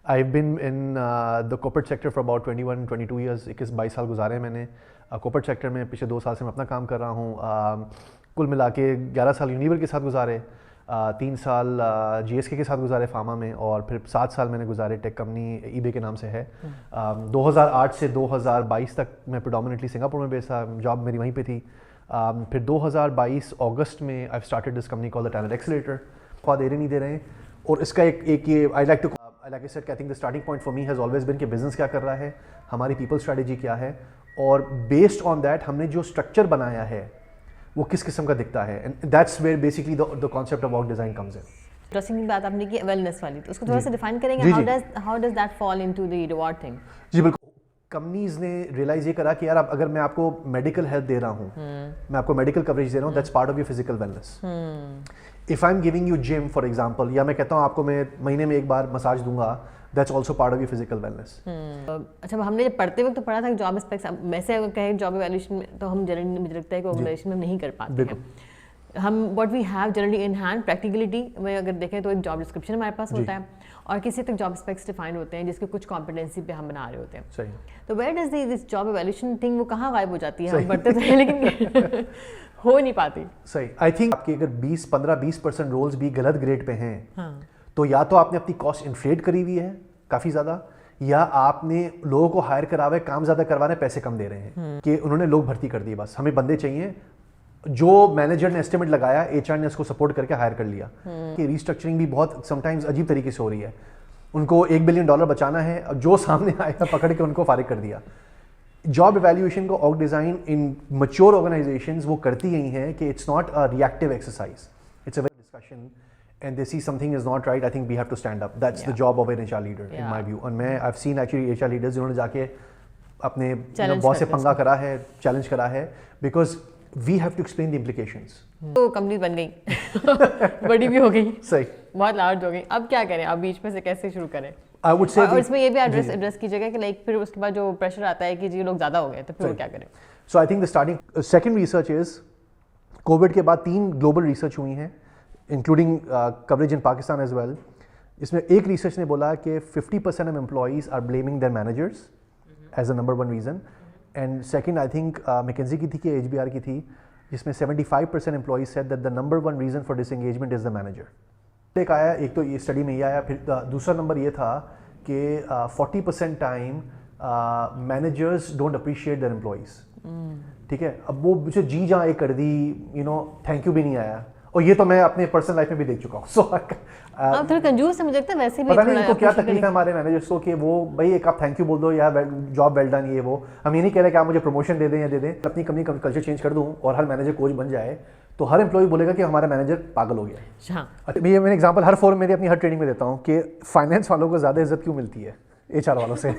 I been in the corporate sector for about 21-22 years, 21-22 साल गुजारे हैं मैंने कॉर्पोरेट सेक्टर में। पिछले 2 साल से मैं अपना काम कर रहा हूँ। कुल मिला के 11 साल यूनिलीवर के साथ गुजारे, 3 साल GSK के साथ गुजारे फार्मा में, और फिर 7 साल मैंने गुजारे टेक कंपनी eBay के नाम से है। 2008 से 2022 तक मैं प्रेडोमिनेटली सिंगापुर में बेस था, जॉब मेरी वहीं पे थी। फिर 2022 अगस्त में I started this company called the talent accelerator. ख्वाह दे रहे नहीं दे रहे हैं, और इसका एक ये I like I said, I think the starting point for me has always been कि बिजनेस क्या कर रहा है, हमारी पीपल स्ट्रैटेजी क्या है, और बेस्ड ऑन दैट हमने जो स्ट्रक्चर बनाया है वो किस किस्म का दिखता है, and that's where basically the concept of work design comes in. Interesting बात आपने की वेलनेस वाली, तो उसको थोड़ा सा डिफाइन करेंगे, how does that fall into the reward thing? जी बिल्कुल। कंपनीज ने रियलाइज ये करा कि यार अगर मैं आपको मेडिकल हेल्थ दे रहा हूँ, मैं आपको मेडिकल कवरेज दे रहा हूँ, that's part of your physical wellness. If I am giving you gym for example, या मैं कहता हूँ आपको मैं महीने में 1 बार मसाज दूंगा, that's also part of your physical wellness. अच्छा, हमने जब पढ़ते वक्त तो पढ़ा था कि जॉब स्पेक्स, वैसे अगर कहें जॉब इवैल्यूएशन में तो हम जनरली, मुझे लगता है कि ऑर्गेनाइजेशन में नहीं कर पाते हैं हम। What we have generally in hand practicality में अगर देखें तो एक जॉब डिस्क्रिप्शन हमारे पास होता है, और किसी तक जॉब स्पेक्स डिफाइन होते हैं जिसके कुछ कॉम्पिटेंसी पे हम बना रहे होते हैं। सही। तो where does this job evaluation thing, वो कहाँ गायब हो जाती है? हम पढ़ते तो हैं लेकिन हो नहीं पाती। सही। आई थिंक आपके अगर 15-20% रोल्स भी गलत ग्रेड पे हैं, तो या तो आपने अपनी कॉस्ट इन्फ्लेट करी हुई है काफ़ी ज़्यादा, या आपने लोगों को हायर करा हुआ है, काम ज़्यादा करवाने, पैसे कम दे रहे हैं कि उन्होंने लोग भर्ती कर दिए, बस हमें बंदे चाहिए। जो मैनेजर ने एस्टिमेट लगाया, HR ने उसको सपोर्ट करके हायर कर लिया। कि रीस्ट्रक्चरिंग भी बहुत समटाइम्स अजीब तरीके से हो रही है। उनको $1 बिलियन बचाना है, और जो सामने आया पकड़ के उनको फारिग कर दिया। जॉब इवैल्यूएशन को org design in mature organisations वो करती यही है कि it's not a reactive exercise, it's a very discussion, and they see something is not right, I think we have to stand up. That's the job of an HR leader in my view. And I've seen actually HR leaders जिन्होंने जाके अपने boss से पंगा करा है, challenge करा है, because we have to explain the implications. तो कंपनी बन गई बड़ी भी हो गई, सही, बहुत लार्ज हो गई, अब क्या करें? अब बीच में से कैसे शुरू करें? I would say और इसमें ये भी एड्रेस कीजिएगा कि लाइक फिर उसके बाद जो प्रेशर आता है कि जी लोग ज़्यादा हो गए, तो फिर क्या करें? So I think the starting second research is covid के बाद 3 ग्लोबल रिसर्च हुई हैं, including coverage in Pakistan as well. इसमें एक रिसर्च ने बोला कि 50% of employees are blaming their managers as the number 1 reason, and second I think McKinsey की थी कि HBR की थी, जिसमें 75% employees said that the number 1 reason for disengagement is the manager. एक आया, एक तो ये स्टडी में ये आया, फिर दूसरा नंबर ये था कि 40% time managers don't appreciate their employees. ठीक है, अब वो जो जी जहाँ एक कर दी, थैंक यू भी नहीं आया, और ये तो मैं अपने पर्सनल लाइफ में भी देख चुका हूँ। सो आप थोड़ा कंजूस है, मुझे लगता है वैसे भी पता नहीं इनको क्या तकलीफ है हमारे मैनेजर्स को कि वो भाई एक आप थैंक यू बोल दो, यार जॉब वेल डन, ये वो। हम ये नहीं कह रहे कि आप मुझे प्रमोशन दे दें या दे दें, अपनी कंपनी का कल्चर चेंज कर दूँ और हर मैनेजर कोच बन जाए, तो हर एम्प्लॉय बोलेगा कि हमारा मैनेजर पागल हो गया। अच्छा, मैं एग्जांपल हर फोरम में अपनी हर ट्रेनिंग में देता हूँ कि फाइनेंस वालों को ज़्यादा इज्जत क्यों मिलती है HR वालों से।